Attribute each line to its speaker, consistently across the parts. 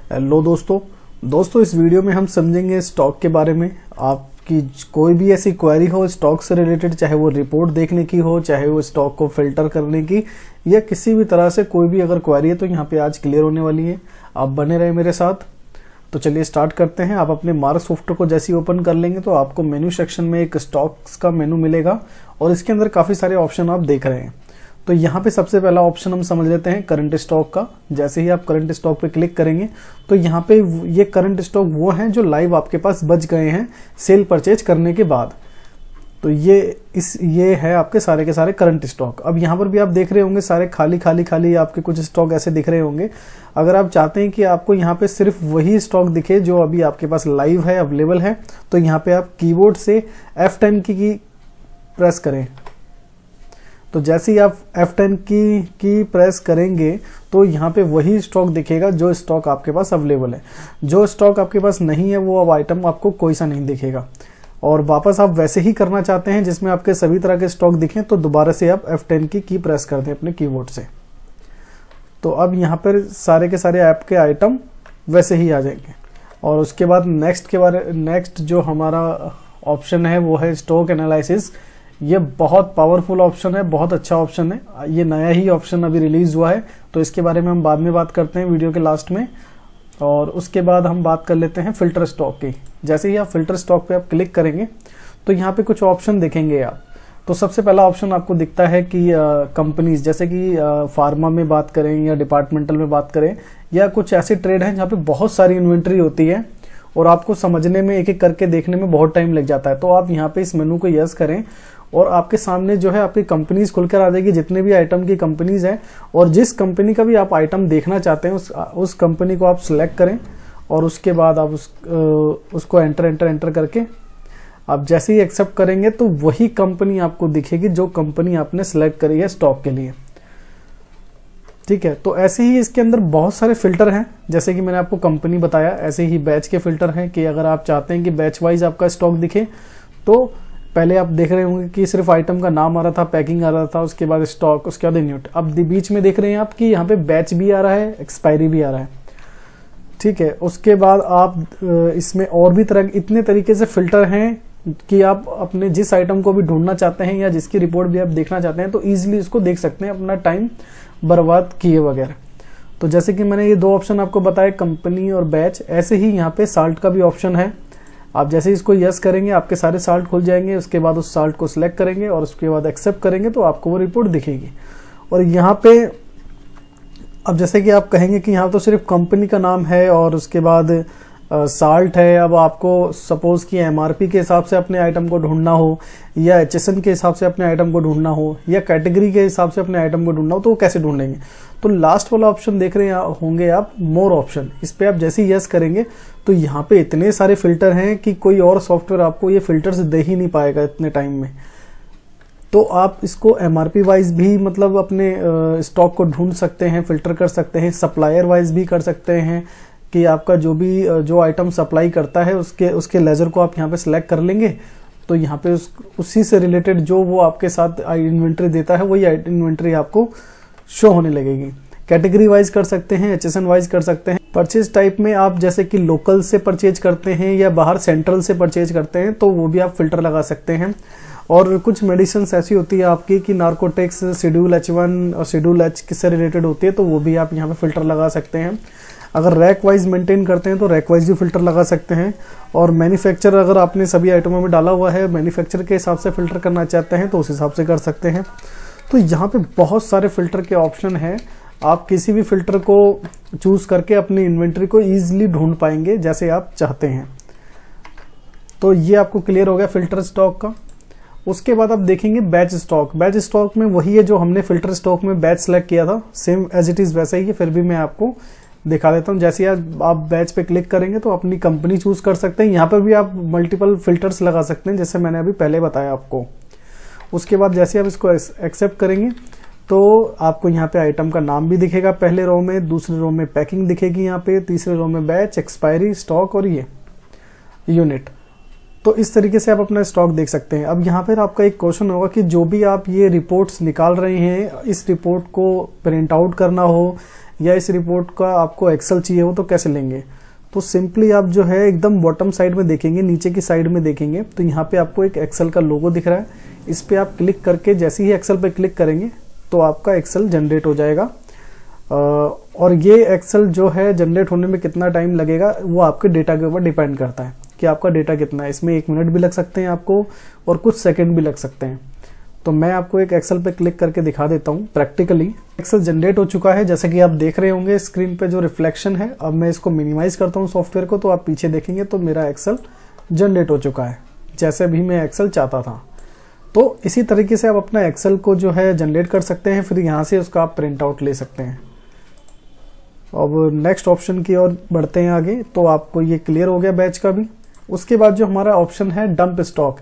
Speaker 1: Hello दोस्तों इस video में हम समझेंगे स्टॉक के बारे में। आपकी कोई भी ऐसी क्वेरी हो स्टॉक से रिलेटेड, चाहे वो रिपोर्ट देखने की हो, चाहे वो स्टॉक को फिल्टर करने की, या किसी भी तरह से कोई भी अगर क्वेरी है तो यहाँ पे आज क्लियर होने वाली है। आप बने रहे मेरे साथ। तो चलिए स्टार्ट करते हैं। आप अपने मार्क सॉफ्टवेयर को जैसे ही ओपन कर लेंगे तो आपको मेन्यू सेक्शन में एक स्टॉक्स का मेनू मिलेगा और इसके अंदर काफ़ी सारे ऑप्शन आप देख रहे हैं। तो यहाँ पे सबसे पहला ऑप्शन हम समझ लेते हैं करंट स्टॉक का। जैसे ही आप करंट स्टॉक पे क्लिक करेंगे तो यहाँ पे ये करंट स्टॉक वो हैं जो लाइव आपके पास बच गए हैं सेल परचेज करने के बाद। तो ये है आपके सारे के सारे करंट स्टॉक। अब यहाँ पर भी आप देख रहे होंगे सारे खाली आपके कुछ स्टॉक ऐसे दिख रहे होंगे। अगर आप चाहते हैं कि आपको यहाँ पे सिर्फ वही स्टॉक दिखे जो अभी आपके पास लाइव है, अवेलेबल है, तो यहाँ पे आप कीबोर्ड से F10 की प्रेस करें। तो जैसे ही आप F10 की प्रेस करेंगे तो यहाँ पे वही स्टॉक दिखेगा जो स्टॉक आपके पास अवेलेबल है। जो स्टॉक आपके पास नहीं है वो अब आइटम आपको कोई सा नहीं दिखेगा। और वापस आप वैसे ही करना चाहते हैं जिसमें आपके सभी तरह के स्टॉक दिखें तो दोबारा से आप F10 की प्रेस कर दें अपने कीबोर्ड से। तो अब यहाँ पर सारे के सारे ऐप के आइटम वैसे ही आ जाएंगे। और उसके बाद नेक्स्ट जो हमारा ऑप्शन है वो है स्टॉक एनालिसिस। ये बहुत पावरफुल ऑप्शन है, बहुत अच्छा ऑप्शन है। ये नया ही ऑप्शन अभी रिलीज हुआ है तो इसके बारे में हम बाद में बात करते हैं वीडियो के लास्ट में। और उसके बाद हम बात कर लेते हैं फिल्टर स्टॉक की। जैसे ही आप फिल्टर स्टॉक पे आप क्लिक करेंगे तो यहाँ पे कुछ ऑप्शन देखेंगे आप। तो सबसे पहला ऑप्शन आपको दिखता है कि कंपनीज, जैसे कि फार्मा में बात करें या डिपार्टमेंटल में बात करें, या कुछ ऐसे ट्रेड हैं जहाँ पे बहुत सारी इन्वेंट्री होती है और आपको समझने में एक एक करके देखने में बहुत टाइम लग जाता है। तो आप यहाँ पे इस मेनू को यस करें और आपके सामने जो है आपकी कंपनीज खुलकर आ जाएगी, जितने भी आइटम की कंपनीज हैं। और जिस कंपनी का भी आप आइटम देखना चाहते हैं उस कंपनी को आप सिलेक्ट करें और उसके बाद आप उसको एंटर करके आप जैसे ही एक्सेप्ट करेंगे तो वही कंपनी आपको दिखेगी जो कंपनी आपने सिलेक्ट करी है स्टॉक के लिए। ठीक है। तो ऐसे ही इसके अंदर बहुत सारे फिल्टर हैं। जैसे कि मैंने आपको कंपनी बताया, ऐसे ही बैच के फिल्टर हैं कि अगर आप चाहते हैं कि बैच वाइज आपका स्टॉक दिखे तो पहले आप देख रहे होंगे कि सिर्फ आइटम का नाम आ रहा था, पैकिंग आ रहा था, उसके बाद स्टॉक, उसके बाद यूनिट। अब बीच में देख रहे हैं आप कि यहाँ पे बैच भी आ रहा है, एक्सपायरी भी आ रहा है। ठीक है। उसके बाद आप इसमें और भी इतने तरीके से फिल्टर हैं कि आप अपने जिस आइटम को भी ढूंढना चाहते हैं या जिसकी रिपोर्ट भी आप देखना चाहते हैं तो ईजिली इसको देख सकते हैं अपना टाइम बर्बाद किए वगैरह। तो जैसे कि मैंने ये दो ऑप्शन आपको बताए, कंपनी और बैच। ऐसे ही यहाँ पे साल्ट का भी ऑप्शन है। आप जैसे इसको यस करेंगे आपके सारे साल्ट खुल जाएंगे। उसके बाद उस साल्ट को सिलेक्ट करेंगे और उसके बाद एक्सेप्ट करेंगे तो आपको वो रिपोर्ट दिखेगी। और यहाँ पे अब जैसे कि आप कहेंगे कि यहाँ तो सिर्फ कंपनी का नाम है और उसके बाद साल्ट है। अब आपको सपोज कि एमआरपी के हिसाब से अपने आइटम को ढूंढना हो, या एचएसएन के हिसाब से अपने आइटम को ढूंढना हो, या कैटेगरी के हिसाब से अपने आइटम को ढूंढना हो, तो वो कैसे ढूंढेंगे। तो लास्ट वाला ऑप्शन देख रहे होंगे आप, मोर ऑप्शन। इस पे आप जैसे ही यस करेंगे तो यहाँ पे इतने सारे फिल्टर हैं कि कोई और सॉफ्टवेयर आपको ये फिल्टर्स दे ही नहीं पाएगा इतने टाइम में। तो आप इसको एमआरपी वाइज भी मतलब अपने स्टॉक को ढूंढ सकते हैं, फिल्टर कर सकते हैं। सप्लायर वाइज भी कर सकते हैं कि आपका जो आइटम सप्लाई करता है उसके लेजर को आप यहाँ पे सिलेक्ट कर लेंगे तो यहाँ पे उसी से रिलेटेड जो वो आपके साथ इन्वेंट्री देता है वही इन्वेंट्री आपको शो होने लगेगी। कैटेगरी वाइज कर सकते हैं, एचएसएन वाइज कर सकते हैं। परचेज टाइप में आप जैसे कि लोकल से परचेज करते हैं या बाहर सेंट्रल से परचेज करते हैं तो वो भी आप फिल्टर लगा सकते हैं। और कुछ मेडिसिन ऐसी होती है आपकी कि नार्कोटिक्स, शेड्यूल H1 और शेड्यूल H किससे रिलेटेड होती है तो वो भी आप यहाँ पे फिल्टर लगा सकते हैं। अगर रैक वाइज मेंटेन करते हैं तो रैक वाइज भी फिल्टर लगा सकते हैं। और मैन्युफैक्चर अगर आपने सभी आइटमों में डाला हुआ है, मैन्युफैक्चर के हिसाब से फिल्टर करना चाहते हैं तो उस हिसाब से कर सकते हैं। तो यहाँ पे बहुत सारे फिल्टर के ऑप्शन हैं। आप किसी भी फिल्टर को चूज करके अपनी इन्वेंट्री को ईजिली ढूंढ पाएंगे जैसे आप चाहते हैं। तो ये आपको क्लियर हो गया फिल्टर स्टॉक का। उसके बाद आप देखेंगे बैच स्टॉक। बैच स्टॉक में वही है जो हमने फिल्टर स्टॉक में बैच सेलेक्ट किया था, सेम एज इट इज वैसा ही है। फिर भी मैं आपको दिखा देता हूँ। जैसे आप बैच पे क्लिक करेंगे तो अपनी कंपनी चूज कर सकते हैं। यहाँ पर भी आप मल्टीपल फिल्टर्स लगा सकते हैं जैसे मैंने अभी पहले बताया आपको। उसके बाद जैसे आप इसको एक्सेप्ट करेंगे तो आपको यहाँ पे आइटम का नाम भी दिखेगा पहले रो में, दूसरे रो में पैकिंग दिखेगी यहाँ पे, तीसरे रो में बैच, एक्सपायरी, स्टॉक और ये यूनिट। तो इस तरीके से आप अपना स्टॉक देख सकते हैं। अब यहाँ पर आपका एक क्वेश्चन होगा कि जो भी आप ये रिपोर्ट्स निकाल रहे हैं, इस रिपोर्ट को प्रिंट आउट करना हो या इस रिपोर्ट का आपको एक्सेल चाहिए हो तो कैसे लेंगे। तो सिंपली आप जो है एकदम बॉटम साइड में देखेंगे, नीचे की साइड में देखेंगे तो यहाँ पे आपको एक एक्सेल का लोगो दिख रहा है। इस पे आप क्लिक करके जैसे ही एक्सेल पे क्लिक करेंगे तो आपका एक्सेल जनरेट हो जाएगा। और ये एक्सेल जो है जनरेट होने में कितना टाइम लगेगा वो आपके डेटा के ऊपर डिपेंड करता है कि आपका डेटा कितना है। इसमें 1 मिनट भी लग सकते हैं आपको और कुछ सेकेंड भी लग सकते हैं। तो मैं आपको एक एक्सेल पे क्लिक करके दिखा देता हूँ प्रैक्टिकली। एक्सेल जनरेट हो चुका है जैसे कि आप देख रहे होंगे स्क्रीन पे जो रिफ्लेक्शन है। अब मैं इसको मिनिमाइज करता हूँ सॉफ्टवेयर को, तो आप पीछे देखेंगे तो मेरा एक्सेल जनरेट हो चुका है जैसे भी मैं एक्सेल चाहता था। तो इसी तरीके से आप अपना एक्सेल को जो है जनरेट कर सकते हैं, फिर यहाँ से उसका आप प्रिंट आउट ले सकते हैं। अब नेक्स्ट ऑप्शन की ओर बढ़ते हैं आगे। तो आपको ये क्लियर हो गया बैच का भी। उसके बाद जो हमारा ऑप्शन है डंप स्टॉक,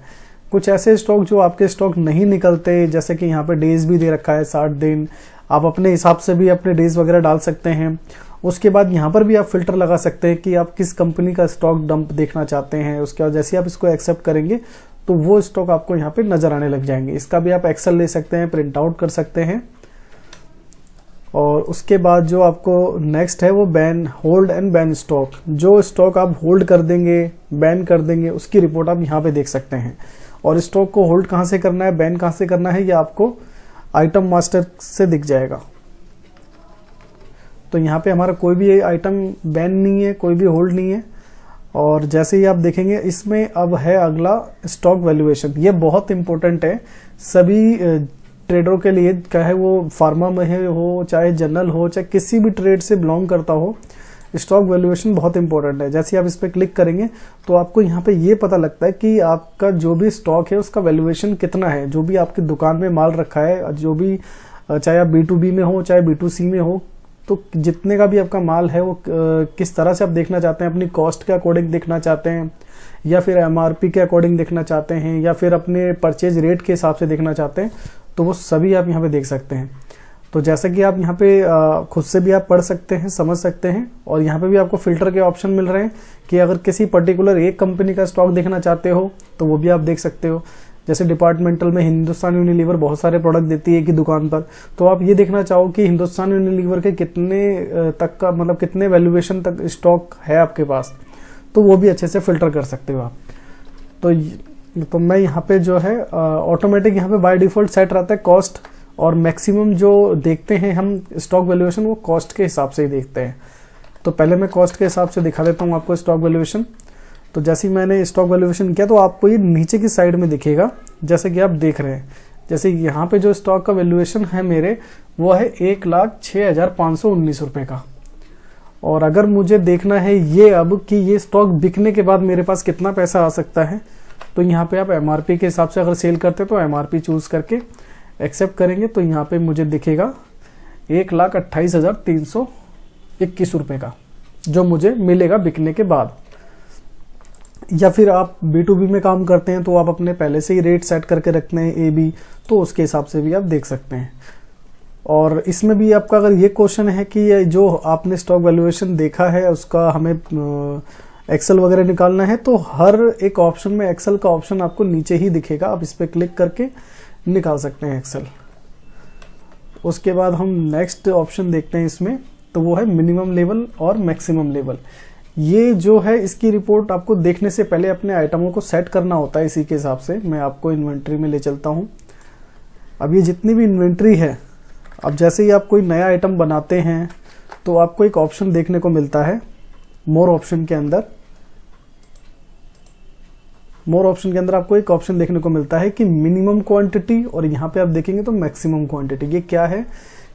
Speaker 1: कुछ ऐसे स्टॉक जो आपके स्टॉक नहीं निकलते, जैसे कि यहाँ पे डेज भी दे रखा है 60 दिन, आप अपने हिसाब से भी अपने डेज वगैरह डाल सकते हैं। उसके बाद यहाँ पर भी आप फिल्टर लगा सकते हैं कि आप किस कंपनी का स्टॉक डंप देखना चाहते हैं। उसके बाद जैसे आप इसको एक्सेप्ट करेंगे तो वो स्टॉक आपको यहाँ पे नजर आने लग जाएंगे। इसका भी आप एक्सेल ले सकते हैं, प्रिंट आउट कर सकते हैं। और उसके बाद जो आपको नेक्स्ट है वो ban, hold and ban stock. जो स्टॉक आप होल्ड कर देंगे, बैन कर देंगे, उसकी रिपोर्ट आप यहाँ पे देख सकते हैं। और स्टॉक को होल्ड कहाँ से करना है, बैन कहाँ से करना है, ये आपको आइटम मास्टर से दिख जाएगा। तो यहाँ पे हमारा कोई भी आइटम बैन नहीं है, कोई भी होल्ड नहीं है। और जैसे ही आप देखेंगे इसमें अब है अगला स्टॉक वैल्यूएशन। ये बहुत इंपॉर्टेंट है सभी ट्रेडरों के लिए, चाहे वो फार्मा में हो, चाहे जनरल हो, चाहे किसी भी ट्रेड से बिलोंग करता हो। स्टॉक वैल्यूएशन बहुत इंपॉर्टेंट है। जैसे आप इस पर क्लिक करेंगे तो आपको यहाँ पे ये पता लगता है कि आपका जो भी स्टॉक है उसका वैल्यूएशन कितना है। जो भी आपकी दुकान में माल रखा है, जो भी चाहे आप B2B में हो चाहे B2C में हो, तो जितने का भी आपका माल है वो किस तरह से आप देखना चाहते हैं, अपनी कॉस्ट के अकॉर्डिंग देखना चाहते हैं या फिर MRP के अकॉर्डिंग देखना चाहते हैं या फिर अपने परचेज रेट के हिसाब से देखना चाहते हैं, तो वो सभी आप यहाँ पे देख सकते हैं। तो जैसा कि आप यहाँ पे खुद से भी आप पढ़ सकते हैं, समझ सकते हैं। और यहाँ पे भी आपको फिल्टर के ऑप्शन मिल रहे हैं कि अगर किसी पर्टिकुलर एक कंपनी का स्टॉक देखना चाहते हो तो वो भी आप देख सकते हो। जैसे डिपार्टमेंटल में हिंदुस्तान यूनिलीवर बहुत सारे प्रोडक्ट देती है एक ही दुकान पर, तो आप ये देखना चाहो कि हिंदुस्तान यूनिलीवर के कितने तक का, मतलब कितने वैल्यूएशन तक स्टॉक है आपके पास, तो वो भी अच्छे से फिल्टर कर सकते हो आप। तो मैं यहाँ पे जो है ऑटोमेटिक यहाँ पे बाय डिफॉल्ट सेट रहता है कॉस्ट, और मैक्सिमम जो देखते हैं हम स्टॉक वैल्यूएशन वो कॉस्ट के हिसाब से ही देखते हैं। तो पहले मैं कॉस्ट के हिसाब से दिखा देता हूँ आपको स्टॉक वैल्यूएशन। तो जैसे ही मैंने स्टॉक वैल्यूएशन किया तो आपको ये नीचे की साइड में दिखेगा, जैसे कि आप देख रहे हैं। जैसे यहाँ पे जो स्टॉक का वैल्यूएशन है मेरे, वो है 1,06,519 रुपये का। और अगर मुझे देखना है ये अब कि ये स्टॉक बिकने के बाद मेरे पास कितना पैसा आ सकता है, तो यहाँ पे आप MRP के हिसाब से अगर सेल करते तो MRP चूज करके एक्सेप्ट करेंगे तो यहाँ पे मुझे दिखेगा 1,28,321 रुपये का, जो मुझे मिलेगा बिकने के बाद। या फिर आप B2B में काम करते हैं तो आप अपने पहले से ही रेट सेट करके रखते हैं AB, तो उसके हिसाब से भी आप देख सकते हैं। और इसमें भी आपका अगर ये क्वेश्चन है कि जो आपने स्टॉक वैल्यूएशन देखा है उसका हमें एक्सेल वगैरह निकालना है, तो हर एक ऑप्शन में एक्सेल का ऑप्शन आपको नीचे ही दिखेगा, आप इस पर क्लिक करके निकाल सकते हैं एक्सेल। उसके बाद हम नेक्स्ट ऑप्शन देखते हैं इसमें, तो वो है मिनिमम लेवल और मैक्सिमम लेवल। ये जो है इसकी रिपोर्ट आपको देखने से पहले अपने आइटमों को सेट करना होता है। इसी के हिसाब से मैं आपको इन्वेंट्री में ले चलता हूँ। अब ये जितनी भी इन्वेंट्री है, अब जैसे ही आप कोई नया आइटम बनाते हैं तो आपको एक ऑप्शन देखने को मिलता है मोर ऑप्शन के अंदर। मोर ऑप्शन के अंदर आपको एक ऑप्शन देखने को मिलता है कि मिनिमम क्वांटिटी, और यहाँ पे आप देखेंगे तो मैक्सिमम क्वांटिटी। ये क्या है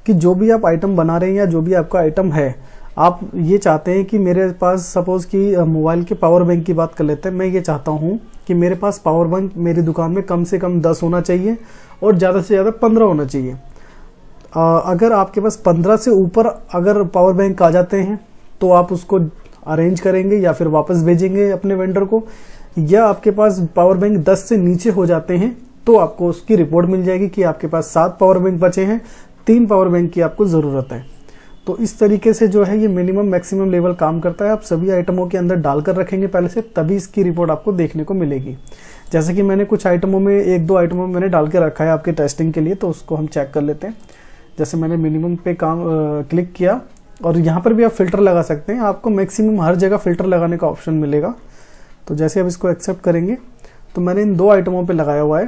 Speaker 1: कि जो भी आप आइटम बना रहे हैं या जो भी आपका आइटम है, आप ये चाहते हैं कि मेरे पास सपोज कि मोबाइल के पावर बैंक की बात कर लेते हैं, मैं ये चाहता हूँ कि मेरे पास पावर बैंक मेरी दुकान में कम से कम 10 होना चाहिए और ज़्यादा से ज़्यादा 15 होना चाहिए। अगर आपके पास 15 से ऊपर अगर पावर बैंक आ जाते हैं तो आप उसको अरेंज करेंगे या फिर वापस भेजेंगे अपने वेंडर को, या आपके पास पावर बैंक 10 से नीचे हो जाते हैं तो आपको उसकी रिपोर्ट मिल जाएगी कि आपके पास 7 पावर बैंक बचे हैं, 3 पावर बैंक की आपको ज़रूरत है। तो इस तरीके से जो है ये मिनिमम मैक्सिमम लेवल काम करता है। आप सभी आइटमों के अंदर डालकर रखेंगे पहले से, तभी इसकी रिपोर्ट आपको देखने को मिलेगी। जैसे कि मैंने कुछ आइटमों में, एक दो आइटमों में मैंने डाल के रखा है आपके टेस्टिंग के लिए, तो उसको हम चेक कर लेते हैं। जैसे मैंने मिनिमम पे काम क्लिक किया, और यहाँ पर भी आप फिल्टर लगा सकते हैं। आपको मैक्सिमम हर जगह फिल्टर लगाने का ऑप्शन मिलेगा। तो जैसे आप इसको एक्सेप्ट करेंगे, तो मैंने इन दो आइटमों पे लगाया हुआ है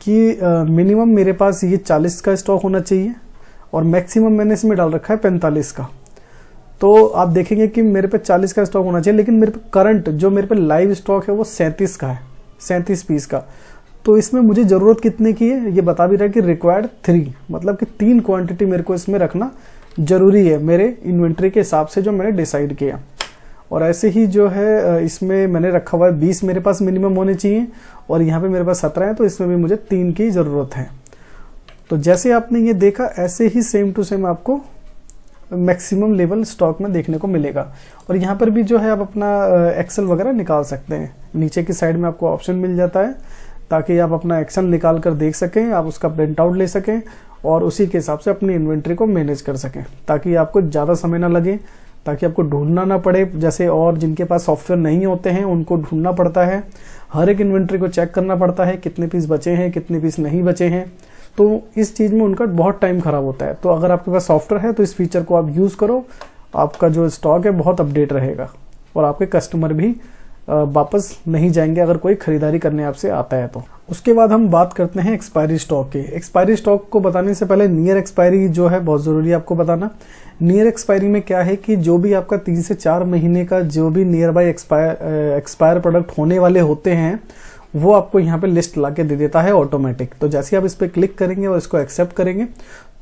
Speaker 1: कि मिनिमम मेरे पास ये 40 का स्टॉक होना चाहिए, और मैक्सिमम मैंने इसमें डाल रखा है 45 का। तो आप देखेंगे कि मेरे पे 40 का स्टॉक होना चाहिए, लेकिन मेरे पे करंट जो मेरे पे लाइव स्टॉक है वो 37 का है, 37 पीस का। तो इसमें मुझे ज़रूरत कितने की है, ये बता भी रहा है कि रिक्वायर्ड 3, मतलब कि 3 क्वांटिटी मेरे को इसमें रखना ज़रूरी है मेरे इन्वेंट्री के हिसाब से जो मैंने डिसाइड किया। और ऐसे ही जो है इसमें मैंने रखा हुआ है 20 मेरे पास मिनिमम होने चाहिए, और यहाँ पे मेरे पास 17 है, तो इसमें भी मुझे 3 की ज़रूरत है। तो जैसे आपने ये देखा, ऐसे ही सेम टू सेम आपको मैक्सिमम लेवल स्टॉक में देखने को मिलेगा। और यहाँ पर भी जो है आप अपना एक्सेल वगैरह निकाल सकते हैं। नीचे की साइड में आपको ऑप्शन मिल जाता है, ताकि आप अपना एक्सेल निकाल कर देख सकें, आप उसका प्रिंट आउट ले सकें और उसी के हिसाब से अपनी इन्वेंट्री को मैनेज कर सकें, ताकि आपको ज़्यादा समय ना लगे, ताकि आपको ढूंढना ना पड़े। जैसे और जिनके पास सॉफ्टवेयर नहीं होते हैं उनको ढूंढना पड़ता है, हर एक इन्वेंट्री को चेक करना पड़ता है, कितने पीस बचे हैं, कितने पीस नहीं बचे हैं। तो इस चीज़ में उनका बहुत टाइम खराब होता है। तो अगर आपके पास सॉफ्टवेयर है तो इस फीचर को आप यूज़ करो, आपका जो स्टॉक है बहुत अपडेट रहेगा, और आपके कस्टमर भी वापस नहीं जाएंगे अगर कोई खरीदारी करने आपसे आता है तो। उसके बाद हम बात करते हैं एक्सपायरी स्टॉक की। एक्सपायरी स्टॉक को बताने से पहले नियर एक्सपायरी जो है बहुत ज़रूरी है आपको बताना। नियर एक्सपायरी में क्या है कि जो भी आपका 3 से 4 महीने का जो भी नियर बाय एक्सपायर प्रोडक्ट होने वाले होते हैं, वो आपको यहाँ पे लिस्ट ला के दे देता है ऑटोमेटिक। तो जैसे आप इस पर क्लिक करेंगे और इसको एक्सेप्ट करेंगे,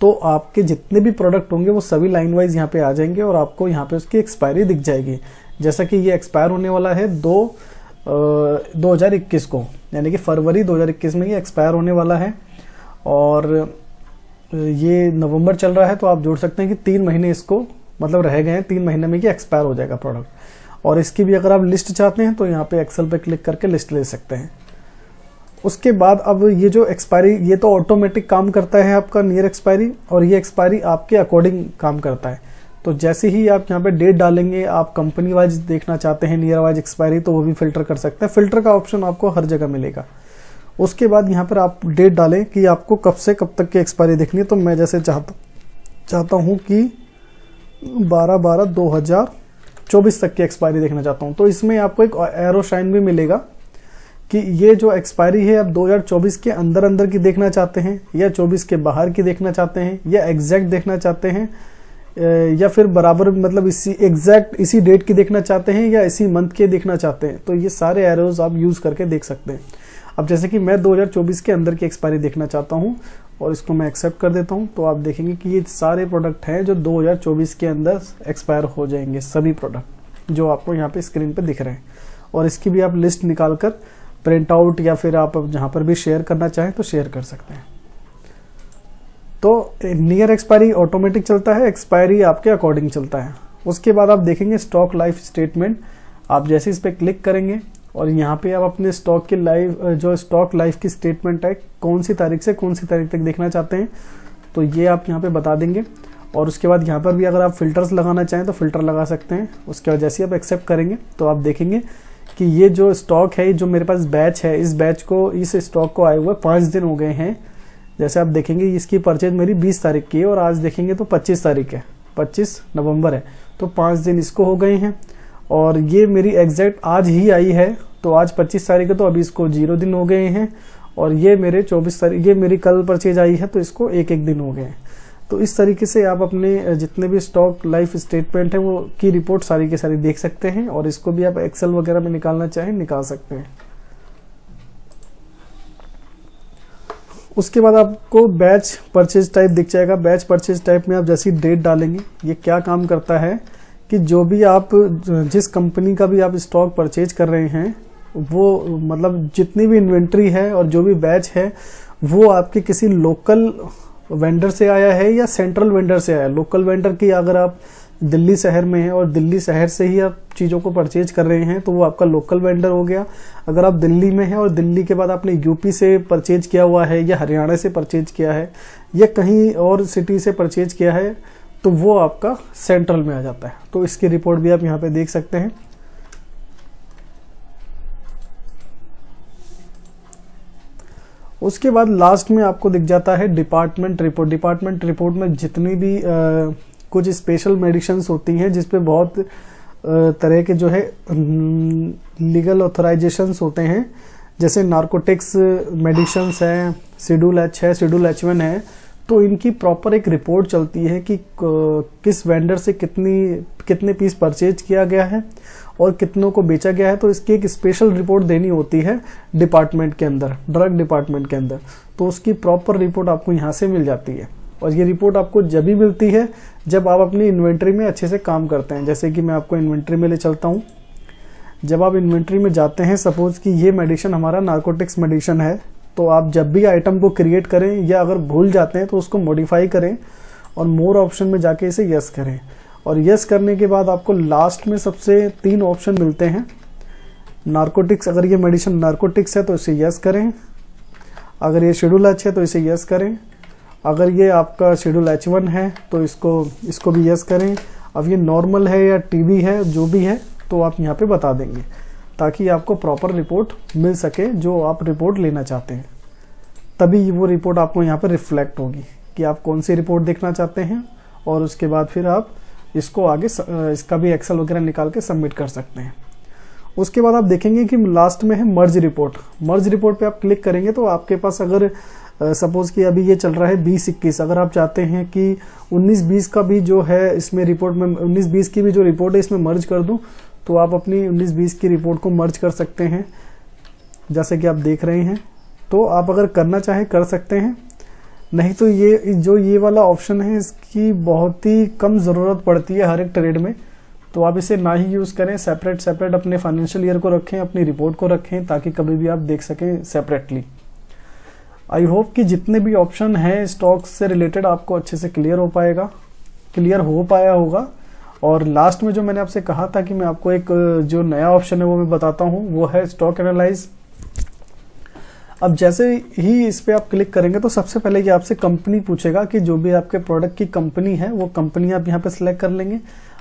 Speaker 1: तो आपके जितने भी प्रोडक्ट होंगे वो सभी लाइन वाइज यहाँ पे आ जाएंगे, और आपको यहाँ पे उसकी एक्सपायरी दिख जाएगी। जैसा कि ये एक्सपायर होने वाला है 2021 को, यानी कि फरवरी 2021 में ये एक्सपायर होने वाला है, और ये नवंबर चल रहा है। तो आप जोड़ सकते हैं कि 3 महीने इसको मतलब रह गए हैं, 3 महीने में ये एक्सपायर हो जाएगा प्रोडक्ट। और इसकी भी अगर आप लिस्ट चाहते हैं तो यहाँ पे एक्सेल पे क्लिक करके लिस्ट ले सकते हैं। उसके बाद अब ये जो एक्सपायरी, ये तो ऑटोमेटिक काम करता है आपका नियर एक्सपायरी, और ये एक्सपायरी आपके अकॉर्डिंग काम करता है। तो जैसे ही आप यहाँ पे डेट डालेंगे, आप कंपनी वाइज देखना चाहते हैं नियर वाइज एक्सपायरी, तो वो भी फिल्टर कर सकते हैं। फिल्टर का ऑप्शन आपको हर जगह मिलेगा। उसके बाद यहाँ पर आप डेट डालें कि आपको कब से कब तक की एक्सपायरी देखनी है। तो मैं जैसे चाहता हूँ कि 12/12/2024 तक की एक्सपायरी देखना चाहता हूँ। तो इसमें आपको एक एरो साइन भी मिलेगा कि ये जो एक्सपायरी है आप 2024 के अंदर की देखना चाहते हैं, या 24 के बाहर की देखना चाहते हैं, या एग्जैक्ट देखना चाहते हैं, या फिर बराबर मतलब इसी एग्जैक्ट इसी डेट की देखना चाहते हैं, या इसी मंथ के देखना चाहते हैं। तो ये सारे एरोज आप यूज़ करके देख सकते हैं। अब जैसे कि मैं 2024 के अंदर की एक्सपायरी देखना चाहता हूँ, और इसको मैं एक्सेप्ट कर देता हूँ, तो आप देखेंगे कि ये सारे प्रोडक्ट हैं जो 2024 के अंदर एक्सपायर हो जाएंगे, सभी प्रोडक्ट जो आपको यहाँ पे स्क्रीन पे दिख रहे हैं। और इसकी भी आप लिस्ट निकाल कर प्रिंट आउट, या फिर आप जहाँ पर भी शेयर करना चाहें तो शेयर कर सकते हैं। तो नियर एक्सपायरी ऑटोमेटिक चलता है, एक्सपायरी आपके अकॉर्डिंग चलता है। उसके बाद आप देखेंगे स्टॉक लाइफ स्टेटमेंट। आप जैसे इस पर क्लिक करेंगे, और यहाँ पे आप अपने स्टॉक की जो स्टॉक लाइफ की स्टेटमेंट है, कौन सी तारीख से कौन सी तारीख तक देखना चाहते हैं, तो ये आप यहाँ पे बता देंगे। और उसके बाद यहाँ पर भी अगर आप फिल्टर्स लगाना चाहें तो फिल्टर लगा सकते हैं। उसके बाद जैसे ही आप एक्सेप्ट करेंगे, तो आप देखेंगे कि ये जो स्टॉक है, जो मेरे पास बैच है, इस स्टॉक को आए हुए 5 दिन हो गए हैं। जैसे आप देखेंगे इसकी परचेज मेरी 20 तारीख की है, और आज देखेंगे तो 25 तारीख है, 25 नवंबर है। तो 5 दिन इसको हो गए हैं, और ये मेरी एग्जैक्ट आज ही आई है, तो आज 25 तारीख है, तो अभी इसको 0 दिन हो गए हैं। और ये मेरे 24 तारीख, ये मेरी कल परचेज आई है, तो इसको 1 दिन हो गए हैं। तो इस तरीके से आप अपने जितने भी स्टॉक लाइफ स्टेटमेंट है वो की रिपोर्ट सारी की सारी देख सकते हैं, और इसको भी आप एक्सेल वगैरह में निकालना चाहें निकाल सकते हैं। उसके बाद आपको बैच परचेज टाइप दिख जाएगा। बैच परचेज टाइप में आप जैसी डेट डालेंगे, ये क्या काम करता है कि जो भी आप जिस कंपनी का भी आप स्टॉक परचेज कर रहे हैं, वो मतलब जितनी भी इन्वेंट्री है और जो भी बैच है, वो आपके किसी लोकल वेंडर से आया है या सेंट्रल वेंडर से आया है। लोकल वेंडर की अगर आप दिल्ली शहर में हैं और दिल्ली शहर से ही आप चीज़ों को परचेज कर रहे हैं, तो वो आपका लोकल वेंडर हो गया। अगर आप दिल्ली में हैं और दिल्ली के बाद आपने यूपी से परचेज किया हुआ है, या हरियाणा से परचेज किया है, या कहीं और सिटी से परचेज किया है, तो वो आपका सेंट्रल में आ जाता है। तो इसकी रिपोर्ट भी आप यहाँ पे देख सकते हैं। उसके बाद लास्ट में आपको दिख जाता है डिपार्टमेंट रिपोर्ट। डिपार्टमेंट रिपोर्ट में जितनी भी कुछ स्पेशल मेडिसिन्स होती हैं, जिसपे बहुत तरह के जो है लीगल ऑथराइजेशंस होते हैं, जैसे नार्कोटिक्स मेडिसिन्स हैं, शेड्यूल H है, शेड्यूल H1 है, तो इनकी प्रॉपर एक रिपोर्ट चलती है कि किस वेंडर से कितने पीस परचेज किया गया है और कितनों को बेचा गया है। तो इसकी एक स्पेशल रिपोर्ट देनी होती है डिपार्टमेंट के अंदर, ड्रग डिपार्टमेंट के अंदर। तो उसकी प्रॉपर रिपोर्ट आपको यहाँ से मिल जाती है। और ये रिपोर्ट आपको जब भी मिलती है जब आप अपनी इन्वेंट्री में अच्छे से काम करते हैं। जैसे कि मैं आपको इन्वेंट्री में ले चलता हूँ। जब आप इन्वेंट्री में जाते हैं, सपोज कि ये मेडिसिन हमारा नार्कोटिक्स मेडिसिन है, तो आप जब भी आइटम को क्रिएट करें या अगर भूल जाते हैं तो उसको मॉडिफाई करें और मोर ऑप्शन में जाके इसे यस करें। और यस करने के बाद आपको लास्ट में सबसे 3 ऑप्शन मिलते हैं। नार्कोटिक्स, अगर ये मेडिसिन नार्कोटिक्स है तो इसे यस करें, अगर ये शेड्यूल H है तो इसे यस करें, अगर ये आपका शेड्यूल H1 है तो इसको भी यस करें। अब ये नॉर्मल है या टीबी है, जो भी है, तो आप यहाँ पे बता देंगे ताकि आपको प्रॉपर रिपोर्ट मिल सके जो आप रिपोर्ट लेना चाहते हैं। तभी वो रिपोर्ट आपको यहाँ पे रिफ्लेक्ट होगी कि आप कौन सी रिपोर्ट देखना चाहते हैं, और उसके बाद फिर आप इसको आगे इसका भी एक्सेल वगैरह निकाल के सबमिट कर सकते हैं। उसके बाद आप देखेंगे कि लास्ट में है मर्ज रिपोर्ट। मर्ज रिपोर्ट पे आप क्लिक करेंगे तो आपके पास अगर सपोज कि अभी ये चल रहा है 20-21, अगर आप चाहते हैं कि 19-20 का भी जो है इसमें रिपोर्ट में 19-20 की भी जो रिपोर्ट है इसमें मर्ज कर दूं, तो आप अपनी 19-20 की रिपोर्ट को मर्ज कर सकते हैं, जैसे कि आप देख रहे हैं। तो आप अगर करना चाहें कर सकते हैं, नहीं तो ये वाला ऑप्शन है इसकी बहुत ही कम ज़रूरत पड़ती है हर एक ट्रेड में, तो आप इसे ना ही यूज़ करें। सेपरेट अपने फाइनेंशियल ईयर को रखें, अपनी रिपोर्ट को रखें, ताकि कभी भी आप देख सकें सेपरेटली। आई होप कि जितने भी ऑप्शन हैं स्टॉक्स से रिलेटेड आपको अच्छे से क्लियर हो पाया होगा। और लास्ट में जो मैंने आपसे कहा था कि मैं आपको एक जो नया ऑप्शन है वो मैं बताता हूँ, वो है स्टॉक एनालाइज। अब जैसे ही इस पे आप क्लिक करेंगे तो सबसे पहले ये आपसे कंपनी पूछेगा कि जो भी आपके प्रोडक्ट की कंपनी है वो कंपनी आप यहाँ पे सिलेक्ट कर लेंगे।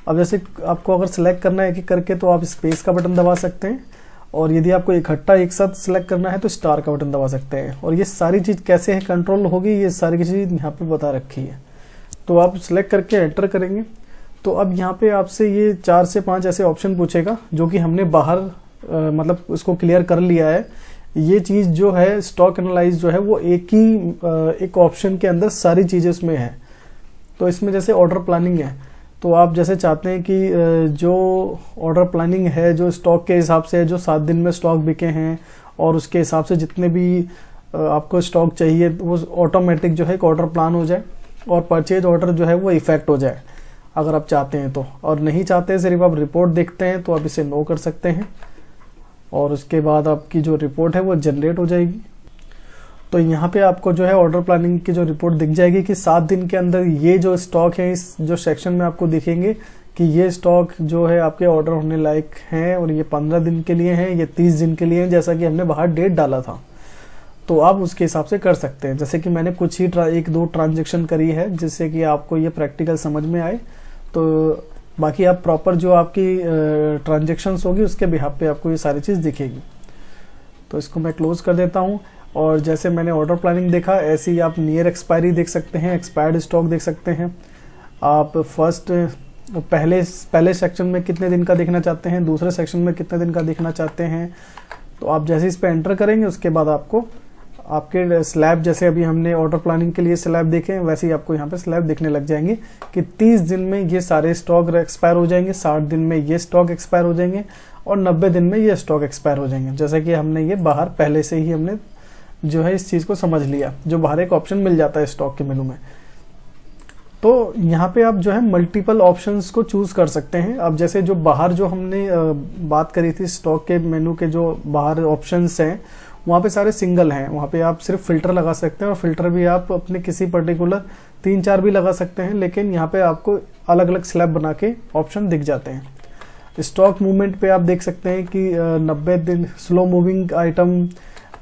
Speaker 1: अब जैसे आपको अगर सिलेक्ट करना है एक करके तो आप स्पेस का बटन दबा सकते हैं, और यदि आपको इकट्ठा एक साथ सिलेक्ट करना है तो स्टार का बटन दबा सकते हैं। और ये सारी चीज़ कैसे है कंट्रोल होगी, ये सारी चीज़ यहाँ पे बता रखी है। तो आप सिलेक्ट करके एंटर करेंगे तो अब यहाँ पे आपसे ये 4 से 5 ऐसे ऑप्शन पूछेगा, जो कि हमने बाहर मतलब उसको क्लियर कर लिया है। ये चीज़ जो है स्टॉक एनालाइज जो है वो एक ऑप्शन के अंदर सारी चीज़ें उसमें है। तो इसमें जैसे ऑर्डर प्लानिंग है, तो आप जैसे चाहते हैं कि जो ऑर्डर प्लानिंग है जो स्टॉक के हिसाब से जो 7 दिन में स्टॉक बिके हैं और उसके हिसाब से जितने भी आपको स्टॉक चाहिए वो ऑटोमेटिक जो है एक ऑर्डर प्लान हो जाए और परचेज ऑर्डर जो है वो इफेक्ट हो जाए अगर आप चाहते हैं तो। और नहीं चाहते हैं, सिर्फ आप रिपोर्ट देखते हैं, तो आप इसे नो कर सकते हैं और उसके बाद आपकी जो रिपोर्ट है वो जनरेट हो जाएगी। तो यहाँ पे आपको जो है ऑर्डर प्लानिंग की जो रिपोर्ट दिख जाएगी कि 7 दिन के अंदर ये जो स्टॉक है, इस जो सेक्शन में आपको दिखेंगे कि ये स्टॉक जो है आपके ऑर्डर होने लायक हैं और ये 15 दिन के लिए हैं, ये 30 दिन के लिए हैं, जैसा कि हमने बाहर डेट डाला था। तो आप उसके हिसाब से कर सकते हैं। जैसे कि मैंने कुछ ही 1-2 ट्रांजेक्शन करी है जिससे कि आपको ये प्रैक्टिकल समझ में आए। तो बाकी आप प्रॉपर जो आपकी ट्रांजेक्शन्स होगी उसके बिहाफ पे आपको ये सारी चीज़ दिखेगी। तो इसको मैं क्लोज कर देता हूँ। और जैसे मैंने ऑर्डर प्लानिंग देखा, ऐसे ही आप नियर एक्सपायरी देख सकते हैं, एक्सपायर्ड स्टॉक देख सकते हैं। आप पहले सेक्शन में कितने दिन का देखना चाहते हैं, दूसरे सेक्शन में कितने दिन का देखना चाहते हैं। तो आप जैसे इस पर एंटर करेंगे उसके बाद आपको आपके स्लैब, जैसे अभी हमने ऑर्डर प्लानिंग के लिए स्लैब देखे, वैसे ही आपको यहाँ पे स्लैब देखने लग जाएंगे कि 30 दिन में ये सारे स्टॉक एक्सपायर हो जाएंगे, 60 दिन में ये स्टॉक एक्सपायर हो जाएंगे और 90 दिन में ये स्टॉक एक्सपायर हो जाएंगे। जैसा कि हमने ये बाहर पहले से ही हमने जो है इस चीज़ को समझ लिया, जो बाहर एक ऑप्शन मिल जाता है स्टॉक के मेनू में। तो यहाँ पे आप जो है मल्टीपल ऑप्शंस को चूज कर सकते हैं। अब जैसे जो बाहर जो हमने बात करी थी स्टॉक के मेनू के जो बाहर ऑप्शंस हैं वहाँ पे सारे सिंगल हैं, वहाँ पे आप सिर्फ फिल्टर लगा सकते हैं और फिल्टर भी आप अपने किसी पर्टिकुलर 3-4 भी लगा सकते हैं, लेकिन यहाँ पे आपको अलग अलग स्लैब बना के ऑप्शन दिख जाते हैं। स्टॉक मूवमेंट पे आप देख सकते हैं कि 90 दिन slow moving item,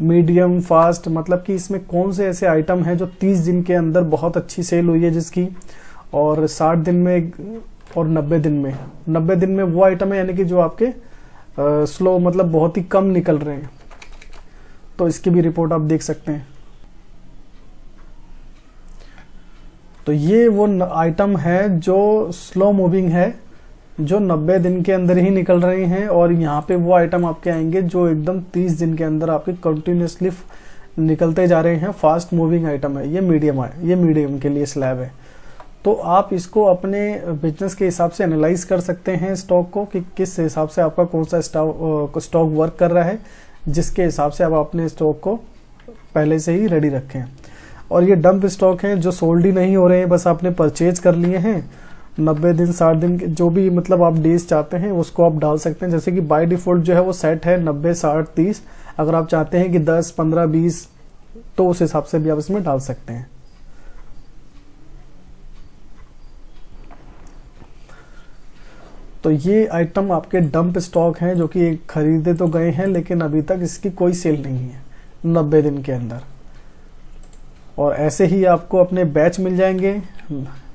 Speaker 1: medium, fast, मतलब कि इसमें कौन से ऐसे आइटम हैं जो 30 दिन के अंदर बहुत अच्छी सेल हुई है जिसकी, और 60 दिन में और 90 दिन में। 90 दिन में वो आइटम है यानी कि जो आपके स्लो मतलब बहुत ही कम निकल रहे हैं, तो इसकी भी रिपोर्ट आप देख सकते हैं। तो ये वो आइटम है जो स्लो मूविंग है, जो 90 दिन के अंदर ही निकल रहे हैं। और यहाँ पे वो आइटम आपके आएंगे जो एकदम 30 दिन के अंदर आपके कंटिन्यूसली निकलते जा रहे हैं, फास्ट मूविंग आइटम है। ये मीडियम के लिए स्लैब है। तो आप इसको अपने बिजनेस के हिसाब से एनालाइज कर सकते हैं स्टॉक को, कि किस हिसाब से आपका कौन सा स्टॉक वर्क कर रहा है, जिसके हिसाब से आप अपने स्टॉक को पहले से ही रेडी रखें। और ये डंप स्टॉक हैं जो सोल्ड ही नहीं हो रहे हैं, बस आपने परचेज कर लिए हैं। 90 दिन 60 दिन जो भी मतलब आप डेज चाहते हैं उसको आप डाल सकते हैं। जैसे कि बाय डिफॉल्ट जो है वो सेट है 90 60 30। अगर आप चाहते हैं कि 10 15 20 तो उस हिसाब से भी आप इसमें डाल सकते हैं। तो ये आइटम आपके डंप स्टॉक हैं जो कि खरीदे तो गए हैं लेकिन अभी तक इसकी कोई सेल नहीं है 90 दिन के अंदर। और ऐसे ही आपको अपने बैच मिल जाएंगे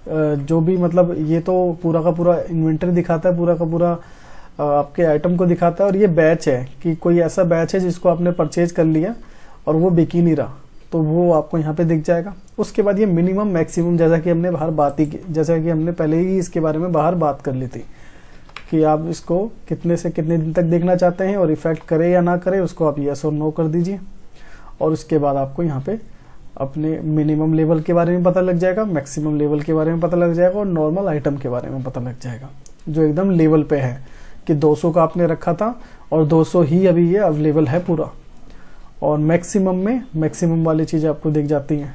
Speaker 1: जो भी मतलब ये तो पूरा का पूरा इन्वेंटरी दिखाता है, पूरा का पूरा आपके आइटम को दिखाता है। और ये बैच है कि कोई ऐसा बैच है जिसको आपने परचेज कर लिया और वो बिक ही नहीं रहा, तो वो आपको यहाँ पे दिख जाएगा। उसके बाद ये मिनिमम मैक्सिमम, जैसा कि हमने पहले ही इसके बारे में बाहर बात कर ली थी कि आप इसको कितने से कितने दिन तक देखना चाहते हैं और इफेक्ट करे या ना करे उसको आप यस और नो कर दीजिए। और उसके बाद आपको यहाँ पे अपने मिनिमम लेवल के बारे में पता लग जाएगा, मैक्सिमम लेवल के बारे में पता लग जाएगा और नॉर्मल आइटम के बारे में पता लग जाएगा जो एकदम लेवल पे है कि 200 का आपने रखा था और 200 ही अभी ये अवेलेबल है पूरा। और मैक्सिमम में मैक्सिमम वाली चीज़ें आपको दिख जाती हैं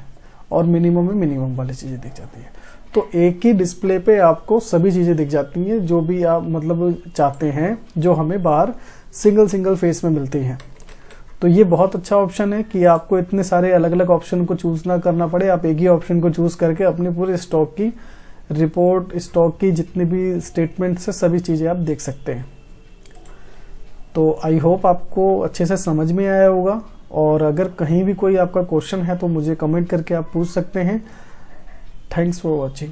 Speaker 1: और मिनिमम में मिनिमम वाली चीज़ें दिख जाती हैं। तो एक ही डिस्प्ले पे आपको सभी चीज़ें दिख जाती हैं जो भी आप मतलब चाहते हैं, जो हमें बाहर सिंगल फेस में मिलती हैं। तो ये बहुत अच्छा ऑप्शन है कि आपको इतने सारे अलग अलग ऑप्शन को चूज ना करना पड़े, आप एक ही ऑप्शन को चूज करके अपने पूरे स्टॉक की रिपोर्ट, स्टॉक की जितनी भी स्टेटमेंट्स है सभी चीज़ें आप देख सकते हैं। तो आई होप आपको अच्छे से समझ में आया होगा। और अगर कहीं भी कोई आपका क्वेश्चन है तो मुझे कमेंट करके आप पूछ सकते हैं। Thanks for watching.